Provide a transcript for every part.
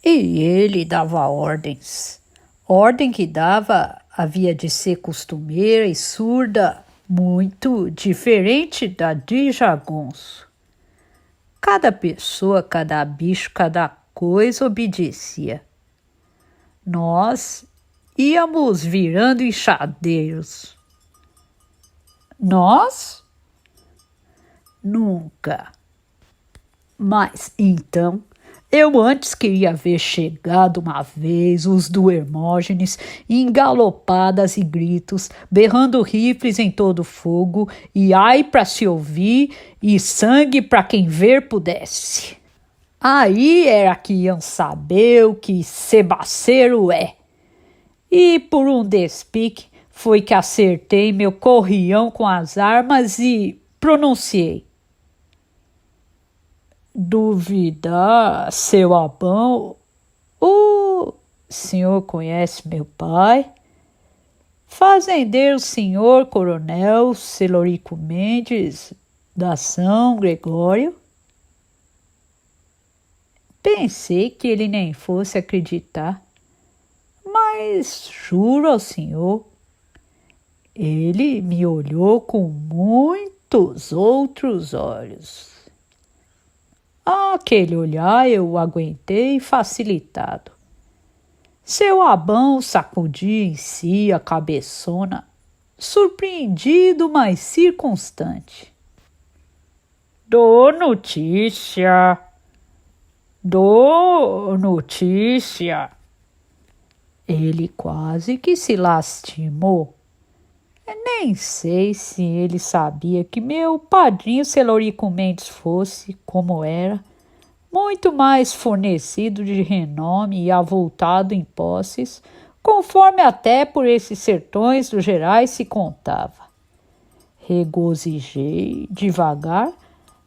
E ele dava ordens. Ordem que dava havia de ser costumeira e surda, muito diferente da de jagunço. Cada pessoa, cada bicho, cada coisa obedecia. Nós íamos virando enxadeiros. Nós? Nunca. Mas então, eu antes queria ver chegado uma vez os do Hermógenes engalopadas e gritos, berrando rifles em todo fogo, e ai para se ouvir, e sangue para quem ver pudesse. Aí era que iam saber o que sebaceiro é. E por um despique foi que acertei meu corrião com as armas e pronunciei: duvidar, seu Abão, o senhor conhece meu pai? Fazendeiro senhor coronel Celorico Mendes, da São Gregório? Pensei que ele nem fosse acreditar, mas juro ao senhor, ele me olhou com muitos outros olhos. Aquele olhar eu aguentei facilitado. Seu Abão sacudia em si a cabeçona, surpreendido, mas circunstante. Dou notícia. Ele quase que se lastimou. Nem sei se ele sabia que meu padrinho Celorico Mendes fosse, como era, muito mais fornecido de renome e avultado em posses, conforme até por esses sertões dos Gerais se contava. Regozijei devagar,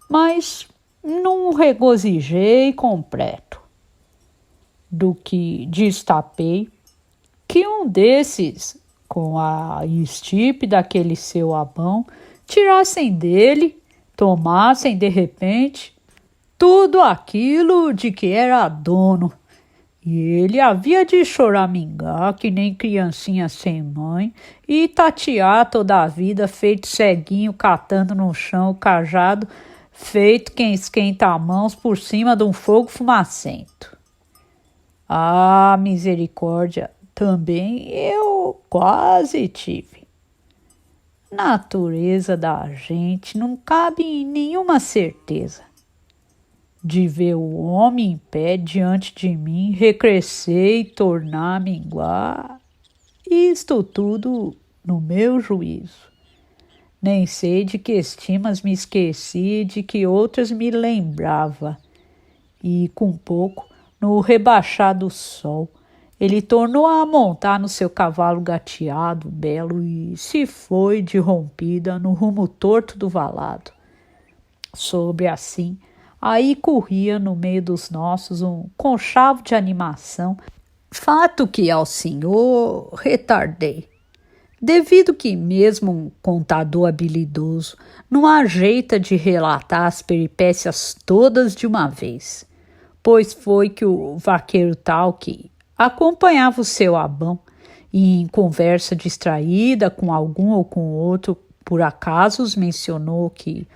mas não regozijei completo. Do que destapei que um desses, com a estipe daquele seu Abão, tirassem dele, tomassem de repente tudo aquilo de que era dono, e ele havia de choramingar que nem criancinha sem mãe e tatear toda a vida feito ceguinho catando no chão o cajado feito quem esquenta as mãos por cima de um fogo fumacento. Ah, misericórdia, também eu quase tive. Natureza da gente não cabe em nenhuma certeza. De ver o homem em pé diante de mim recrescer e tornar a minguar, isto tudo no meu juízo. Nem sei de que estimas me esqueci e de que outras me lembrava. E com pouco, no rebaixado sol, ele tornou a montar no seu cavalo gateado, belo, e se foi de rompida no rumo torto do valado. Sobre assim, aí corria no meio dos nossos um conchavo de animação, fato que ao senhor retardei, devido que mesmo um contador habilidoso não ajeita de relatar as peripécias todas de uma vez, pois foi que o vaqueiro tal que acompanhava o seu Abão e em conversa distraída com algum ou com outro, por acaso mencionou que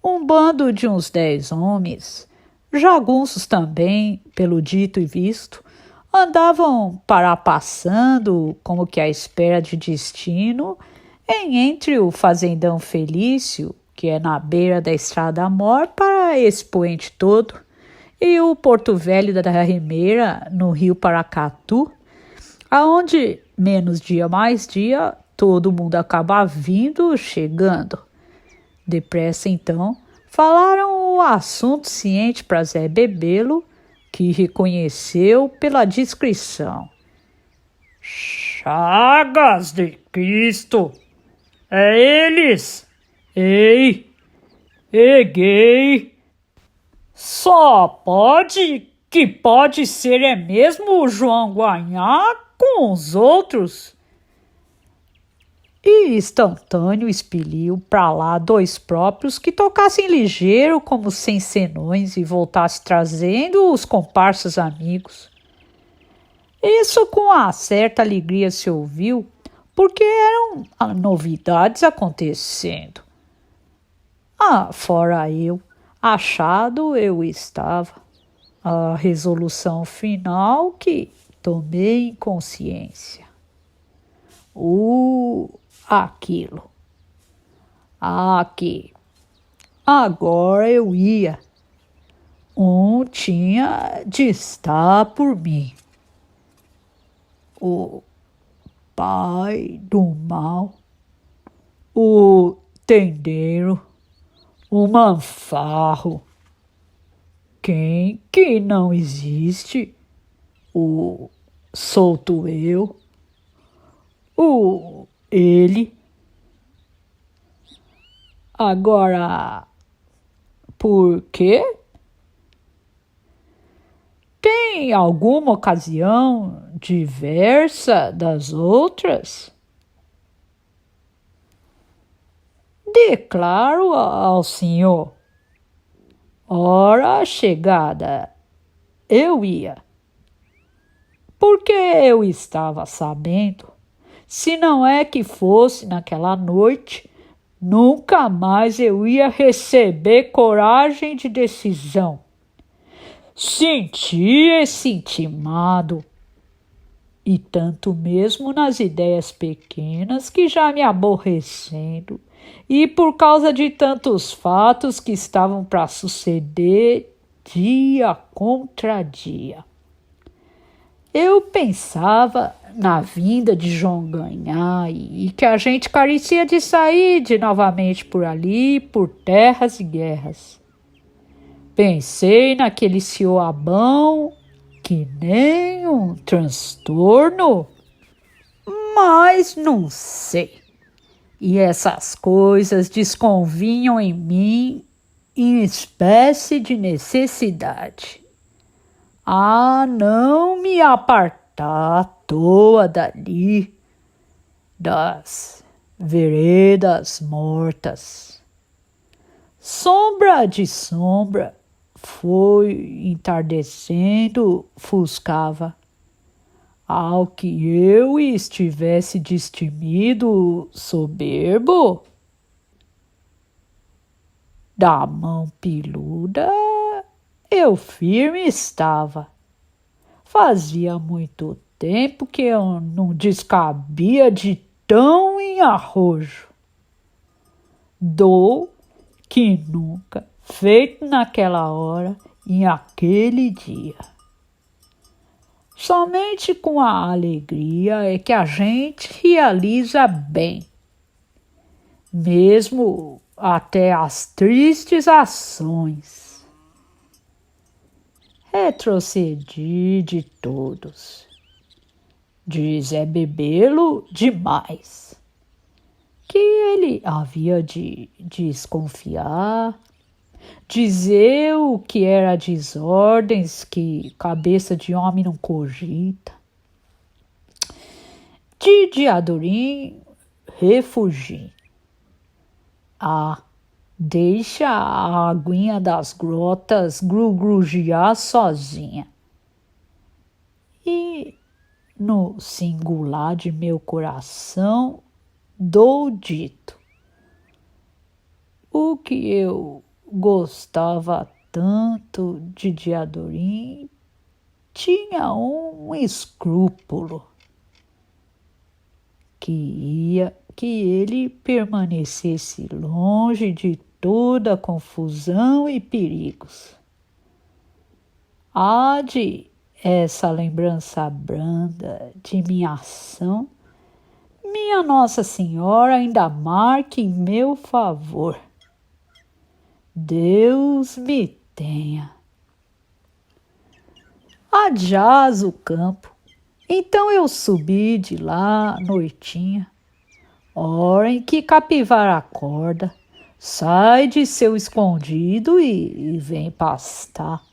um bando de uns 10 homens, jagunços também, pelo dito e visto, andavam parapassando, como que à espera de destino, entre o fazendão Felício, que é na beira da estrada mor para esse poente todo, e o Porto Velho da Rimeira, no rio Paracatu, aonde, menos dia mais dia, todo mundo acaba vindo, chegando. Depressa, então, falaram o assunto ciente para Zé Bebelo, que reconheceu pela descrição. Chagas de Cristo! É eles! Ei! Eguei! Só pode ser é mesmo o João Guanhá com os outros. E instantâneo expeliu para lá 2 próprios que tocassem ligeiro como sem senões e voltasse trazendo os comparsas amigos. Isso com uma certa alegria se ouviu, porque eram novidades acontecendo. Fora eu, achado eu estava. A resolução final que tomei em consciência. Aquilo. Que agora eu ia. Tinha de estar por mim. O pai do mal, o tendeiro, o manfarro. Quem que não existe? Solto eu, ele. Agora, por quê? Tem alguma ocasião diversa das outras? Declaro ao senhor. Hora chegada, eu ia. Porque eu estava sabendo, se não é que fosse naquela noite, nunca mais eu ia receber coragem de decisão. Senti esse intimado, e tanto mesmo nas ideias pequenas que já me aborrecendo, e por causa de tantos fatos que estavam para suceder dia contra dia. Eu pensava na vinda de João ganhar e que a gente carecia de sair de novamente por ali, por terras e guerras. Pensei naquele cioabão que nem um transtorno, mas não sei. E essas coisas desconvinham em mim em espécie de necessidade. Não me apartar à toa dali, das veredas mortas. Sombra de sombra, foi entardecendo, fuscava. Ao que eu estivesse destemido, soberbo, da mão peluda, eu firme estava. Fazia muito tempo que eu não descabia de tão em arrojo. Dou que nunca, feito naquela hora, em aquele dia. Somente com a alegria é que a gente realiza bem, mesmo até as tristes ações. Retrocedi de todos. Diz Bebelo demais, que ele havia de desconfiar, dizer o que era desordens que cabeça de homem não cogita. De Diadorim refugi. Deixa a aguinha das grotas grugrugiar sozinha. E no singular de meu coração dou dito. O que eu gostava tanto de Diadorim tinha um escrúpulo, que ele permanecesse longe de toda confusão e perigos. Essa lembrança branda de minha ação, minha Nossa Senhora ainda marque em meu favor. Deus me tenha. Adjaz o campo. Então eu subi de lá noitinha, hora em que capivara acorda, sai de seu escondido e vem pastar.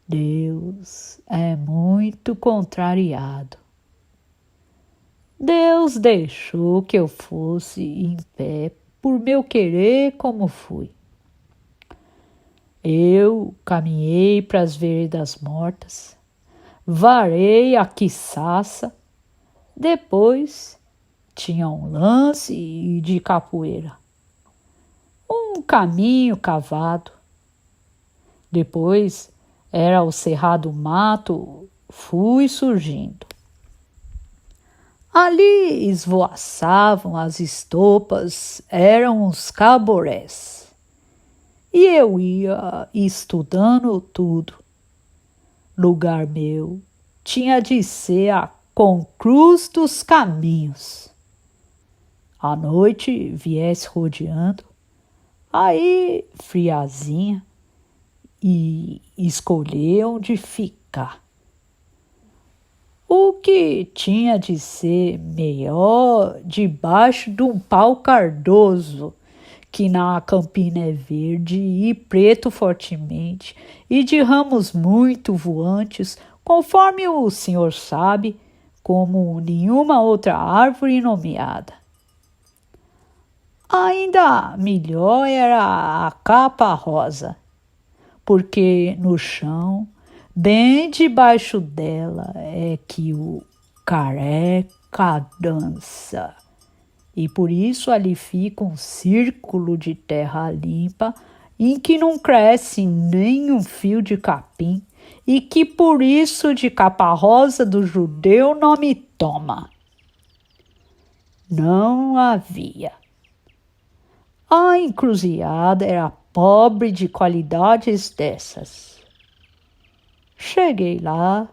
Deus é muito contrariado. Deus deixou que eu fosse em pé por meu querer como fui. Eu caminhei para as veredas mortas, varei a quiçaça, depois tinha um lance de capoeira, um caminho cavado, depois era o cerrado mato, fui surgindo. Ali esvoaçavam as estopas, eram os caborés. E eu ia estudando tudo. Lugar meu tinha de ser a concruz dos caminhos. A noite viesse rodeando, aí friazinha, e escolher onde ficar. O que tinha de ser melhor debaixo de um pau cardoso, que na campina é verde e preto fortemente, e de ramos muito voantes, conforme o senhor sabe, como nenhuma outra árvore nomeada. Ainda melhor era a capa rosa, porque no chão, bem debaixo dela, é que o careca dança. E por isso ali fica um círculo de terra limpa, em que não cresce nem um fio de capim, e que por isso de capa rosa do judeu não me toma. Não havia. A encruzilhada era pobre de qualidades dessas. Cheguei lá,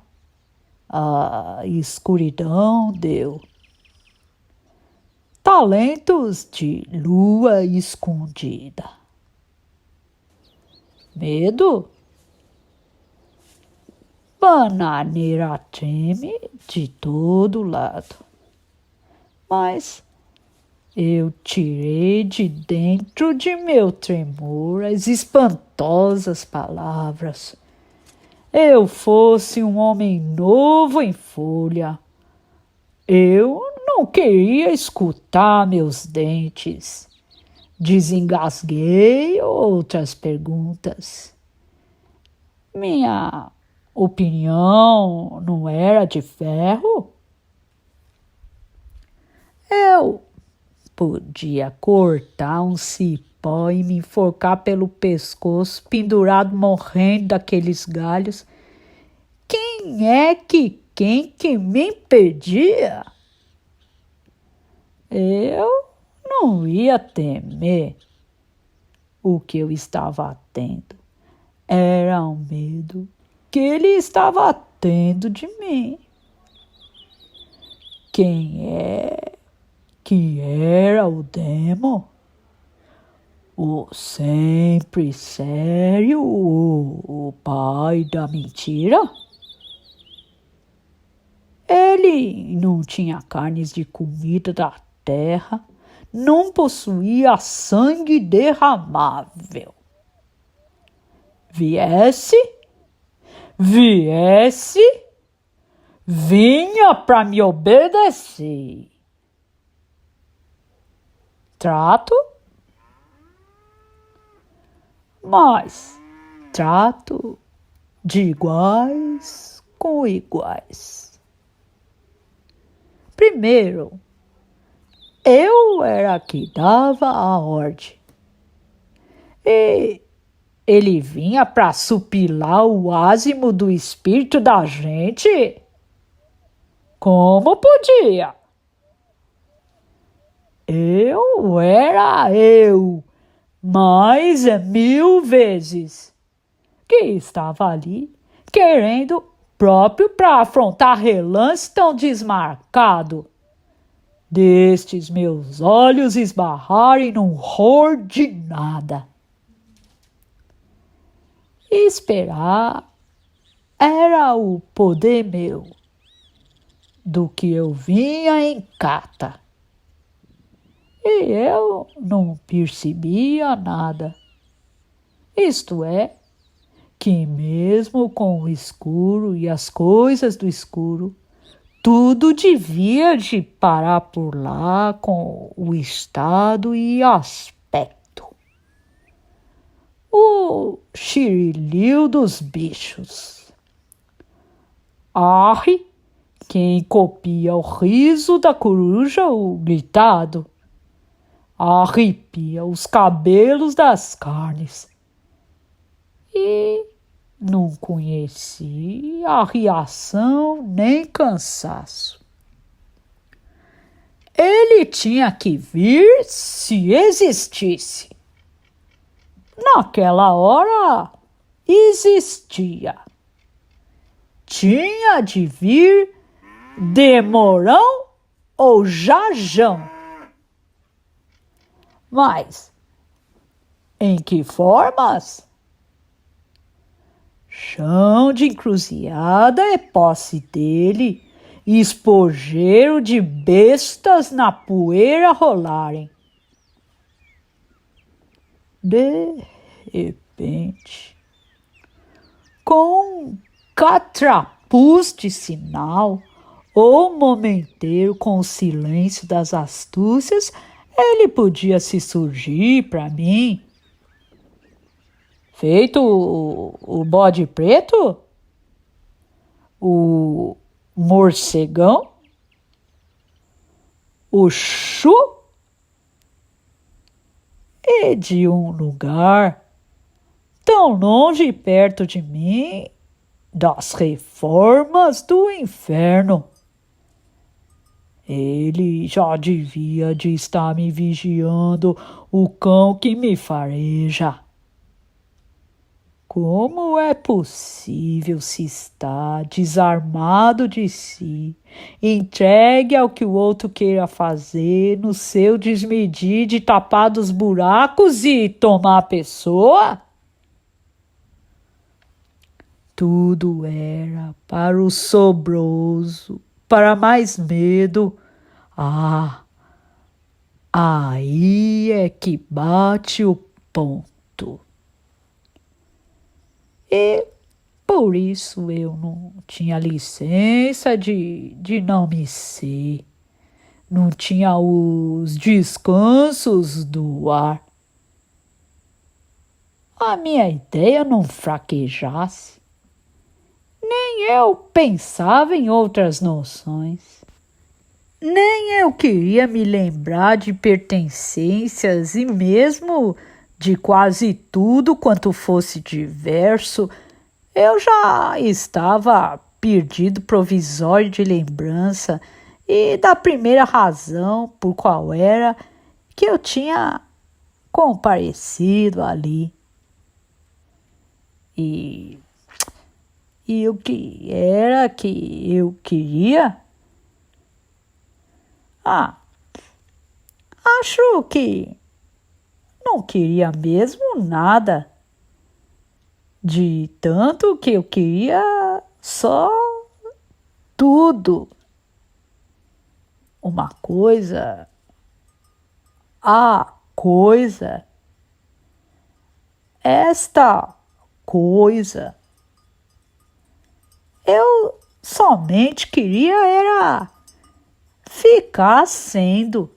a escuridão deu. Talentos de lua escondida. Medo? Bananeira treme de todo lado. Mas eu tirei de dentro de meu tremor as espantosas palavras. Eu fosse um homem novo em folha. Eu não queria escutar meus dentes. Desengasguei outras perguntas. Minha opinião não era de ferro? Eu podia cortar um cipó e me enforcar pelo pescoço, pendurado morrendo daqueles galhos. Quem que me impedia? Eu não ia temer. O que eu estava tendo era um medo que ele estava tendo de mim. Quem é que era o demo? O sempre sério, o pai da mentira? Ele não tinha carnes de comida da terra, não possuía sangue derramável. Viesse, vinha para me obedecer. Trato? Mas trato de iguais com iguais. Primeiro, eu era que dava a ordem. E ele vinha para supilar o ázimo do espírito da gente? Como podia? Eu era eu, mais 1000 vezes, que estava ali, querendo próprio para afrontar relance tão desmarcado, destes meus olhos esbarrarem num horror de nada. Esperar era o poder meu, do que eu vinha em cata. E eu não percebia nada. Isto é, que mesmo com o escuro e as coisas do escuro, tudo devia de parar por lá com o estado e aspecto. O xiriliu dos bichos. Arre, quem copia o riso da coruja, o gritado, arrepia os cabelos das carnes. E não conheci arriação nem cansaço. Ele tinha que vir se existisse. Naquela hora, existia. Tinha de vir demorão ou jajão. Mas, em que formas? Chão de encruzilhada é posse dele, espojeiro de bestas na poeira rolarem. De repente, com um catrapuz de sinal, ou momenteiro com o silêncio das astúcias, ele podia se surgir para mim. Feito o bode preto? O morcegão? O chu? E de um lugar tão longe e perto de mim, das reformas do inferno. Ele já devia de estar me vigiando, o cão que me fareja. Como é possível se estar desarmado de si, entregue ao que o outro queira fazer, no seu desmedir de tapar dos buracos e tomar a pessoa? Tudo era para o sobroso, para mais medo. Ah, aí é que bate o ponto. E por isso eu não tinha licença de não me ser. Não tinha os descansos do ar. A minha ideia não fraquejasse. Nem eu pensava em outras noções. Nem eu queria me lembrar de pertencências e mesmo de quase tudo quanto fosse diverso. Eu já estava perdido provisório de lembrança e da primeira razão por qual era que eu tinha comparecido ali. E o que era que eu queria? Acho que não queria mesmo nada. De tanto que eu queria só tudo. Uma coisa, a coisa, esta coisa. Eu somente queria era ficar sendo.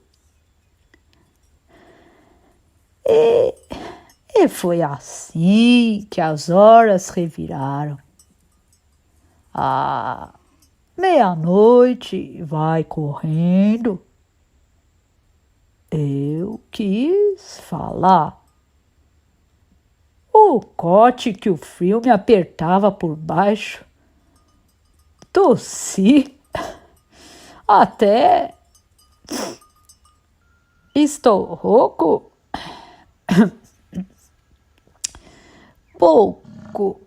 E foi assim que as horas reviraram. A meia-noite vai correndo. Eu quis falar. O cote que o frio me apertava por baixo. Tossi. Até estou rouco. Pouco.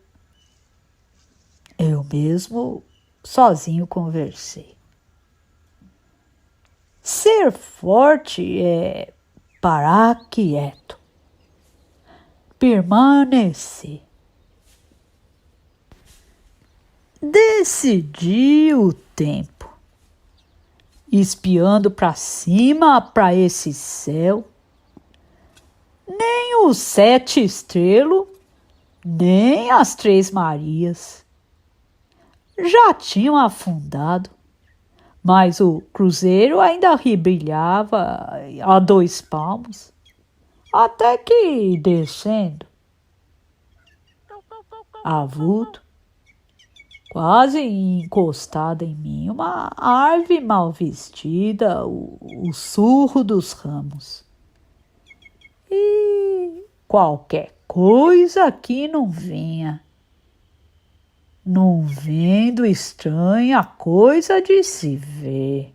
Eu mesmo sozinho conversei. Ser forte é parar quieto. Permanecer. Decidi o tempo. Espiando para cima, para esse céu. Nem os 7 estrelas, nem as 3 Marias já tinham afundado, mas o cruzeiro ainda brilhava a 2 palmos, até que descendo, avulso, quase encostada em mim, uma árvore mal vestida, o surro dos ramos. E qualquer coisa que não vinha. Não vendo estranha coisa de se ver.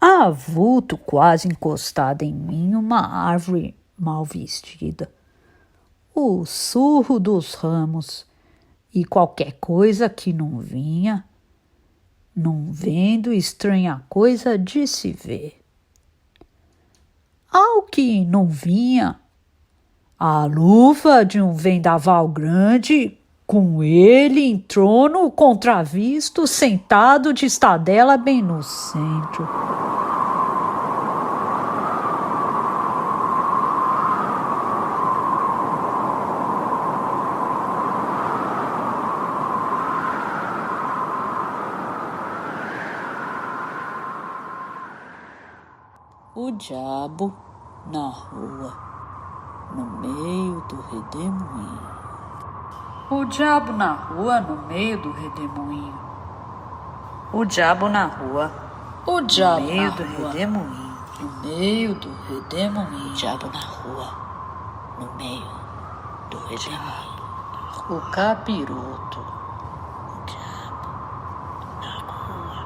Há vulto quase encostado em mim, uma árvore mal vestida, o surro dos ramos e qualquer coisa que não vinha, não vendo estranha coisa de se ver. Ao que não vinha, a luva de um vendaval grande, com ele em trono contravisto, sentado de estadela bem no centro. O diabo na rua, no meio do redemoinho. O diabo na rua, no meio do redemoinho. O diabo na rua, o diabo no meio do redemoinho. No meio do redemoinho. O diabo na rua, no meio do redemoinho. O capiroto. O diabo na rua,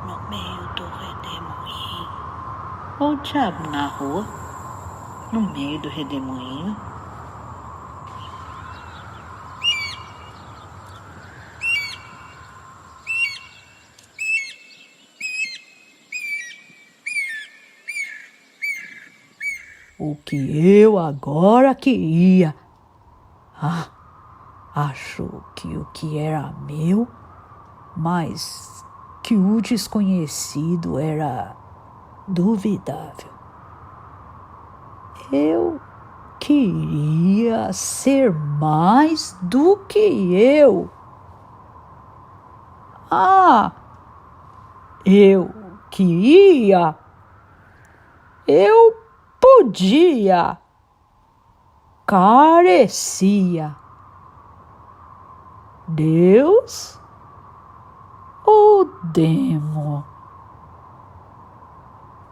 no meio do redemoinho. O diabo na rua, no meio do redemoinho. O que eu agora queria? Acho que o que era meu, mas que o desconhecido era duvidável. Eu queria ser mais do que eu. Eu queria. Eu podia. Carecia. Deus ou demo?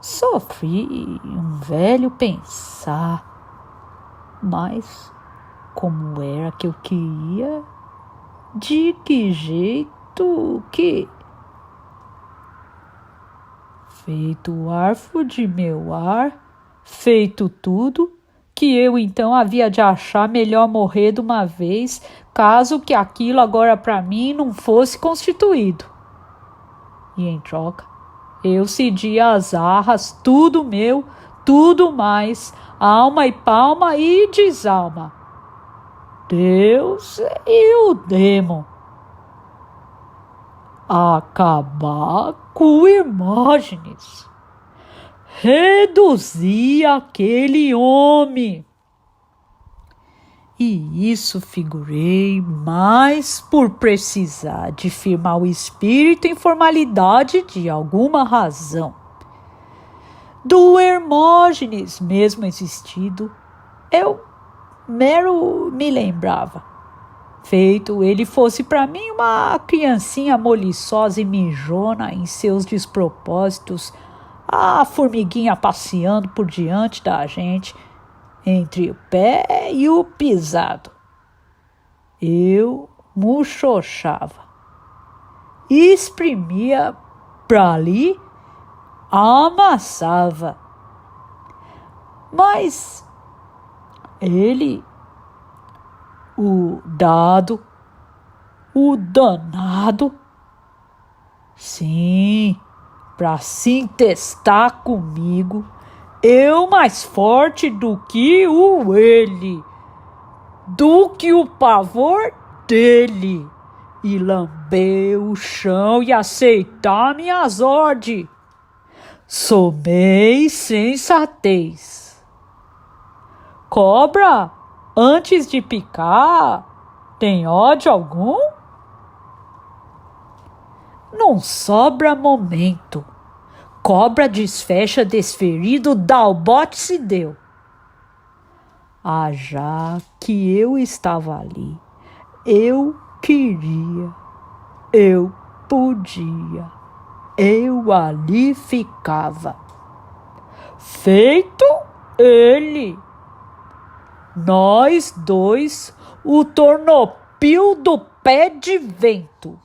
Sofri um velho pensar, mas como era que eu queria? De que jeito que? Feito o arfo de meu ar, feito tudo, que eu então havia de achar melhor morrer de uma vez, caso que aquilo agora para mim não fosse constituído. E em troca, eu cedia as arras, tudo meu, tudo mais, alma e palma e desalma. Deus e o demo. Acabar com Hermógenes. Reduzir aquele homem. E isso figurei mais por precisar de firmar o espírito em formalidade de alguma razão. Do Hermógenes mesmo existido, eu mero me lembrava. Feito ele fosse para mim uma criancinha moliçosa e mijona em seus despropósitos, a formiguinha passeando por diante da gente, entre o pé e o pisado. Eu muxoxava, exprimia pra ali, amassava. Mas ele, o dado, o danado, sim, pra se testar comigo, eu mais forte do que o ele, do que o pavor dele, e lamber o chão e aceitar minhas ordens. Somei sensatez. Cobra, antes de picar, tem ódio algum? Não sobra momento. Cobra desfecha desferido, dá o bote se deu. Ah, já que eu estava ali, eu queria, eu podia, eu ali ficava. Feito ele. Nós dois, o tornopio do pé de vento.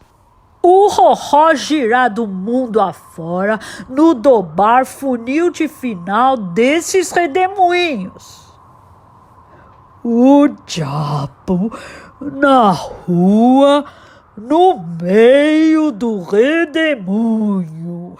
O rorró girar do mundo afora no dobar funil de final desses redemoinhos. O diabo na rua, no meio do redemoinho.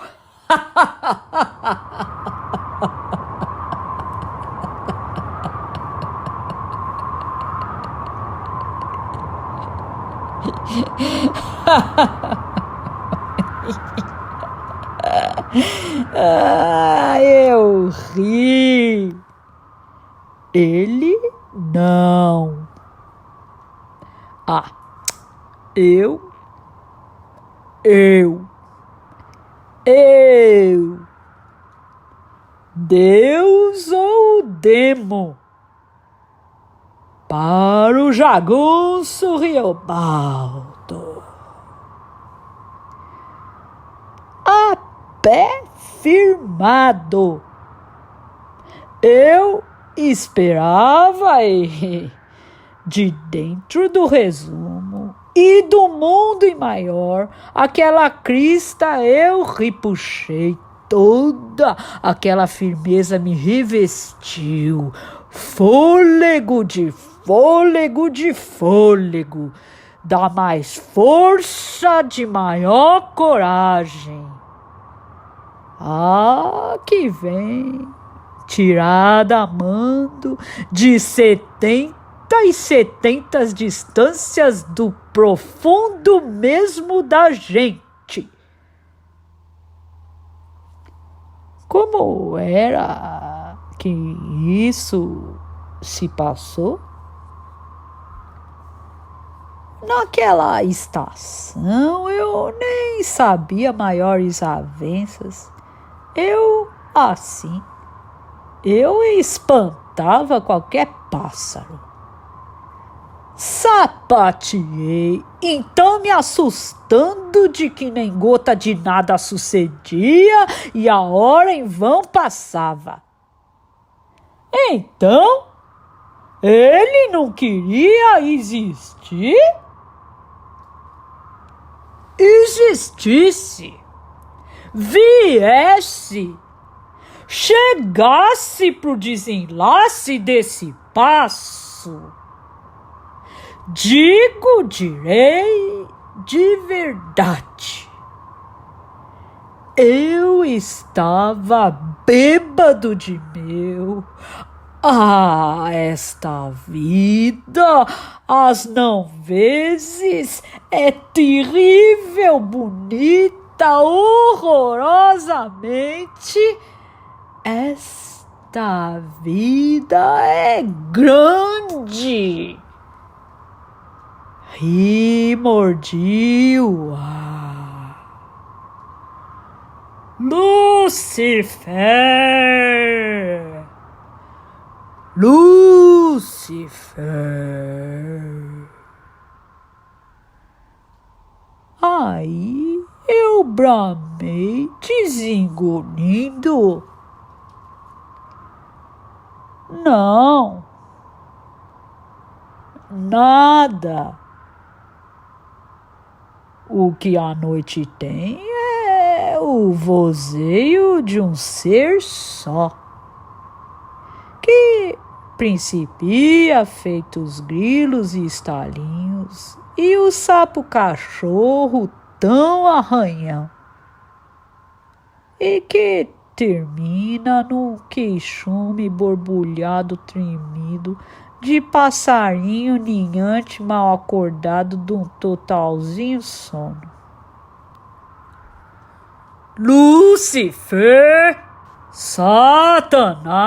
Eu ri. Ele não. Eu. Deus ou o demo? Para o jagunço Riobaldo. A pé firmado. Eu esperava de dentro do resumo e do mundo em maior, aquela crista eu repuxei toda, aquela firmeza me revestiu, fôlego de fôlego, dá mais força de maior coragem. Que vem, tirada a mando de 70 distâncias do profundo mesmo da gente. Como era que isso se passou? Naquela estação eu nem sabia maiores avanças. Eu espantava qualquer pássaro. Sapateei, então me assustando de que nem gota de nada sucedia e a hora em vão passava. Então, ele não queria existir? Existisse, viesse, chegasse pro desenlace desse passo. Direi de verdade. Eu estava bêbado de meu. Esta vida, às não vezes, é terrível, bonita, horrorosamente. Esta vida é grande. Ri, mordiu. Lucifer. Aí eu bramei, desengolindo. Não, nada. O que a noite tem é o vozeio de um ser só, que principia feitos grilos e estalinhos, e o sapo cachorro tão arranhão, e que termina num queixume borbulhado tremido de passarinho ninhante mal acordado de um totalzinho sono. Lúcifer, Satanás.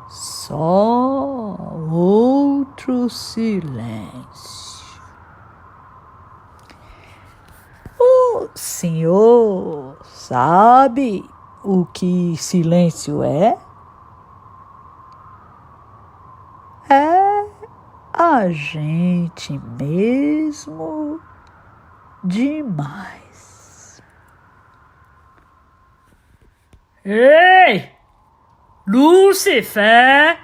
Só outro silêncio. O senhor sabe o que silêncio é? É a gente mesmo demais. Ei, Lúcifer,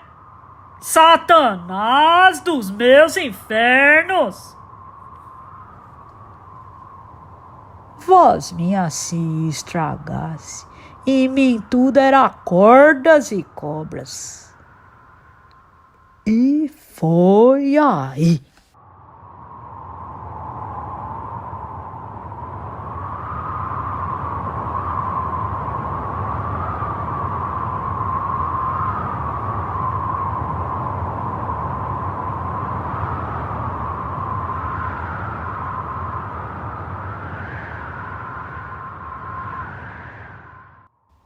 Satanás dos meus infernos! Voz minha se estragasse, em mim tudo era cordas e cobras. E foi aí.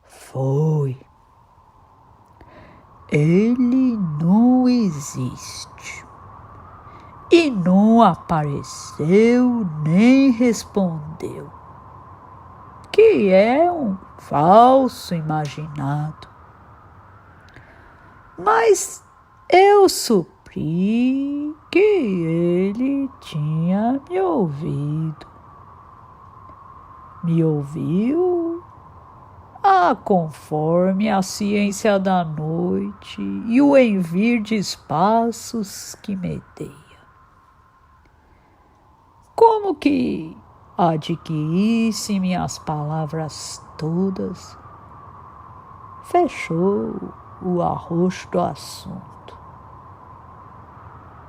Foi. Ele não existe. E não apareceu nem respondeu. Que é um falso imaginado. Mas eu supri que ele tinha me ouvido. Me ouviu conforme a ciência da noite e o envir de espaços que medeia. Como que adquirisse minhas palavras todas, fechou o arroxo do assunto.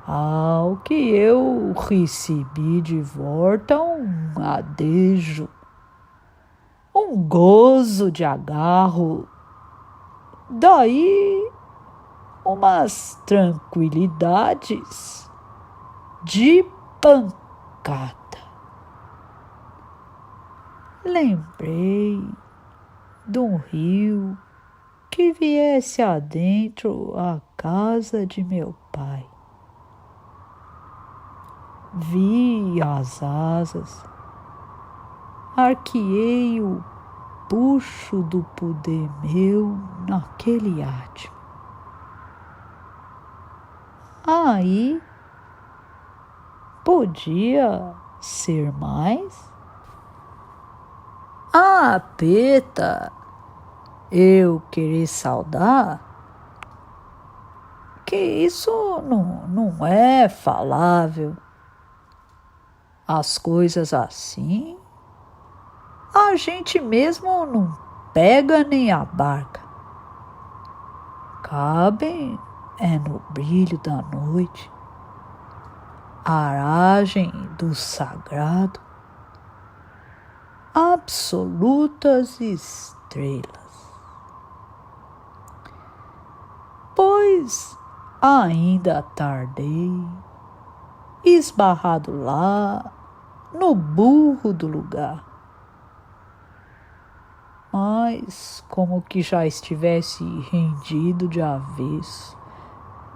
Ao que eu recebi de volta um adejo, um gozo de agarro, daí umas tranquilidades de pancada. Lembrei de um rio que viesse adentro a casa de meu pai. Vi as asas, arqueei o puxo do poder meu naquele átimo. Aí podia ser mais? Ah, Peta, eu querer saudar? Que isso não é falável. As coisas assim, a gente mesmo não pega nem abarca. Cabem é no brilho da noite, a aragem do sagrado, absolutas estrelas. Pois ainda tardei, esbarrado lá no burro do lugar. Mas como que já estivesse rendido de avesso,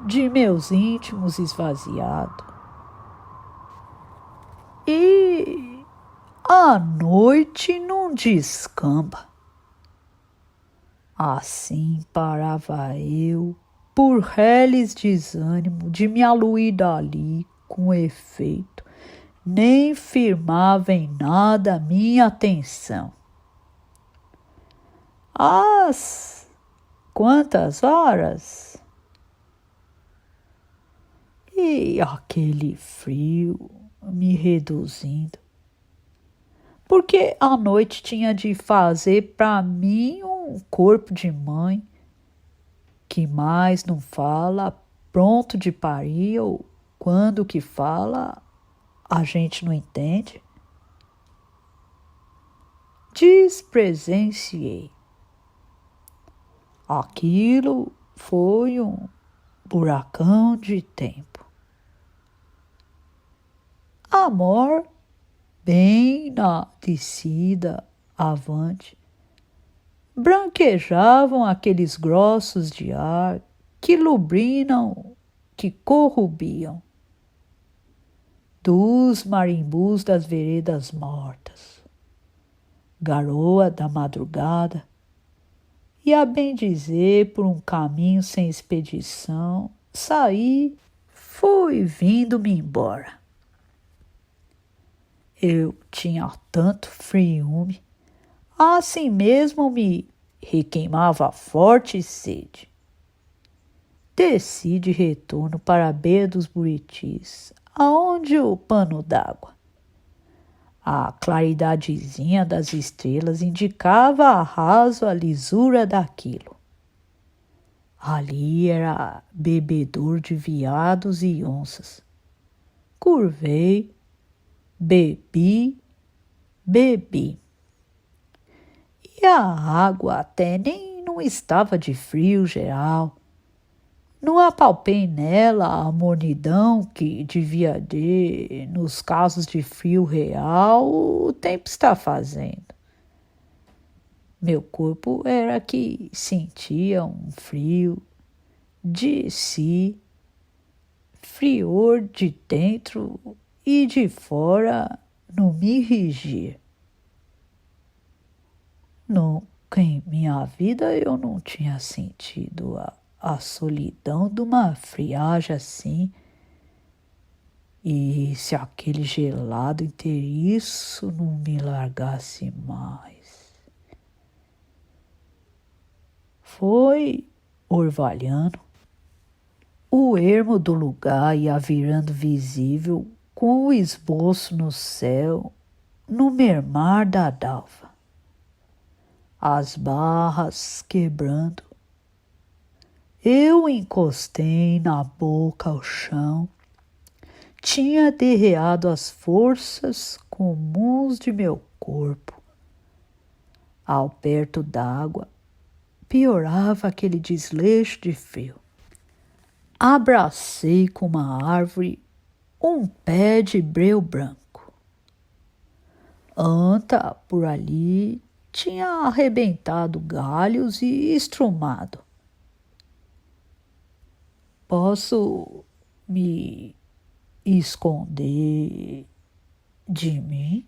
de meus íntimos esvaziado. E a noite não descamba. Assim parava eu, por reles desânimo de me aluir dali com efeito, nem firmava em nada a minha atenção. Quantas horas? E aquele frio me reduzindo, porque a noite tinha de fazer para mim um corpo de mãe, que mais não fala, pronto de parir, ou quando que fala, a gente não entende. Despresenciei. Aquilo foi um buracão de tempo. Amor Bem na descida avante, branquejavam aqueles grossos de ar que lubrinam, que corrubiam, dos marimbus das veredas mortas, garoa da madrugada, e a bem dizer por um caminho sem expedição, saí, fui vindo-me embora. Eu tinha tanto friume, assim mesmo me requeimava forte sede. Desci de retorno para a beira dos Buritis, aonde o pano d'água. A claridadezinha das estrelas indicava a raso a lisura daquilo. Ali era bebedor de veados e onças. Curvei, bebi. E a água até nem não estava de frio geral. Não apalpei nela a mornidão que devia ter, nos casos de frio real, o tempo está fazendo. Meu corpo era que sentia um frio de si, frior de dentro e de fora no me rigir. Nunca em minha vida eu não tinha sentido a solidão de uma friagem assim. E se aquele gelado inteiriço não me largasse mais? Foi orvalhando. O ermo do lugar ia virando visível com o esboço no céu, no mermar da dalva. As barras quebrando. Eu encostei na boca ao chão. Tinha derreado as forças comuns de meu corpo. Ao perto d'água, piorava aquele desleixo de frio. Abracei com uma árvore um pé de breu branco. Anta, por ali, tinha arrebentado galhos e estrumado. Posso me esconder de mim?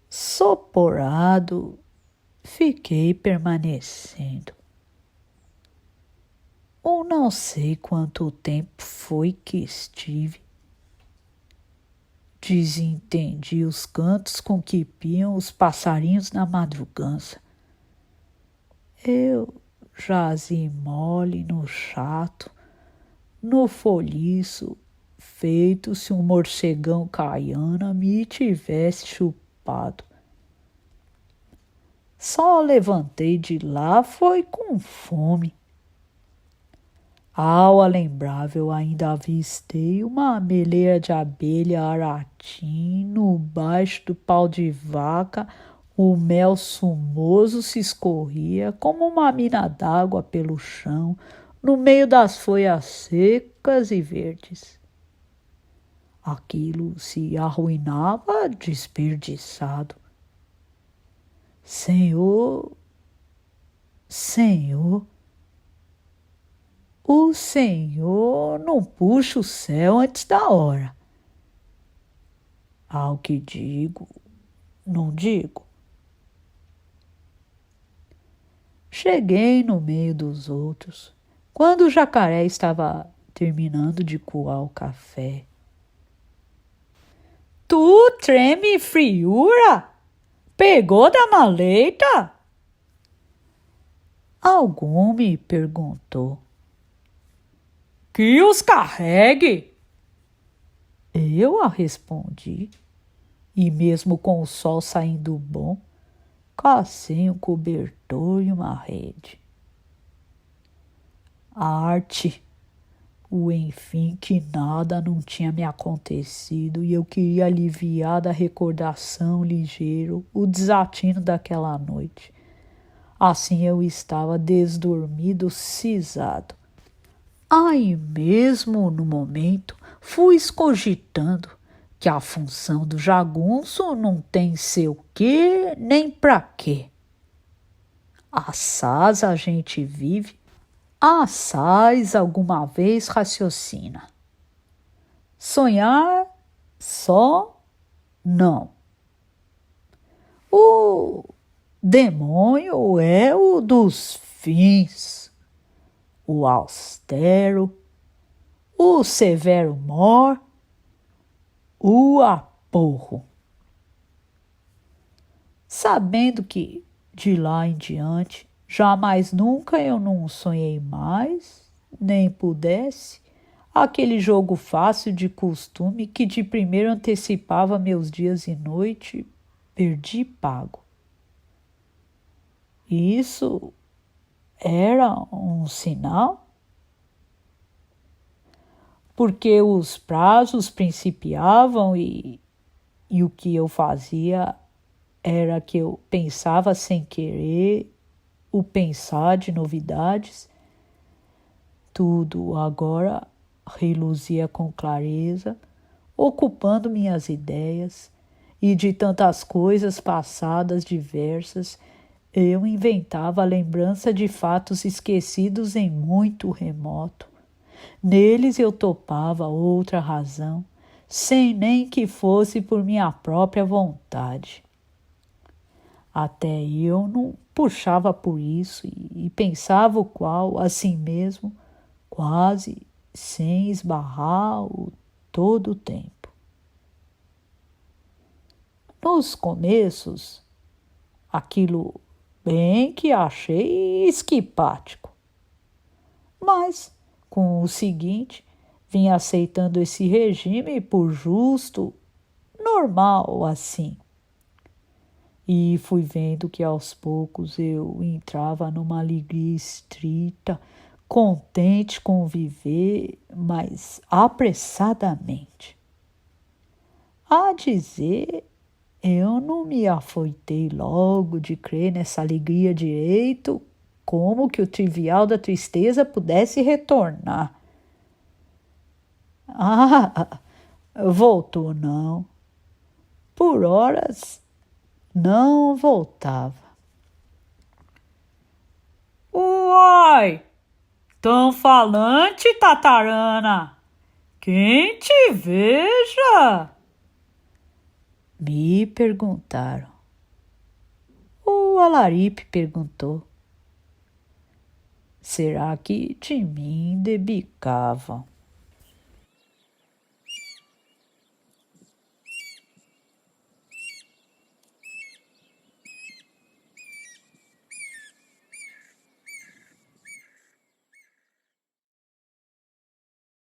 Soporado, fiquei permanecendo. Ou não sei quanto tempo foi que estive. Desentendi os cantos com que piam os passarinhos na madrugança. Eu jazi mole no chato, no folhiço, feito se um morcegão caiana me tivesse chupado. Só levantei de lá foi com fome. Ao alembrável ainda avistei uma meleira de abelha aratim, no baixo do pau de vaca o mel sumoso se escorria como uma mina d'água pelo chão, no meio das folhas secas e verdes. Aquilo se arruinava desperdiçado. Senhor, Senhor, o Senhor não puxa o céu antes da hora. Ao que digo, não digo. Cheguei no meio dos outros, quando o jacaré estava terminando de coar o café. Tu treme friura? Pegou da maleta? Algum me perguntou. Que os carregue? Eu a respondi, e mesmo com o sol saindo bom, cacei um cobertor e uma rede. Arte, o enfim que nada não tinha me acontecido e eu queria aliviar da recordação ligeiro o desatino daquela noite. Assim eu estava desdormido, cisado. Aí mesmo no momento fui escogitando que a função do jagunço não tem seu quê nem pra quê. Assaz a gente vive, assaz alguma vez raciocina. Sonhar só não. O demônio é o dos fins, o austero, o severo mor, o aporro. Sabendo que, de lá em diante, jamais nunca eu não sonhei mais, nem pudesse, aquele jogo fácil de costume que de primeiro antecipava meus dias e noite, perdi pago. Isso era um sinal? Porque os prazos principiavam e o que eu fazia era que eu pensava sem querer, o pensar de novidades. Tudo agora reluzia com clareza, ocupando minhas ideias, e de tantas coisas passadas diversas, eu inventava a lembrança de fatos esquecidos em muito remoto. Neles eu topava outra razão, sem nem que fosse por minha própria vontade. Até eu não puxava por isso e pensava o qual, assim mesmo, quase sem esbarrar todo o tempo. Nos começos, aquilo bem que achei esquipático, mas com o seguinte, vim aceitando esse regime por justo, normal assim. E fui vendo que aos poucos eu entrava numa alegria estrita, contente com viver, mas apressadamente. A dizer, eu não me afoitei logo de crer nessa alegria direito, como que o trivial da tristeza pudesse retornar. Ah, voltou não. Por horas não voltava. Uai, tão falante, tatarana. Quem te veja? Me perguntaram. O Alaripe perguntou. Será que de mim debicavam?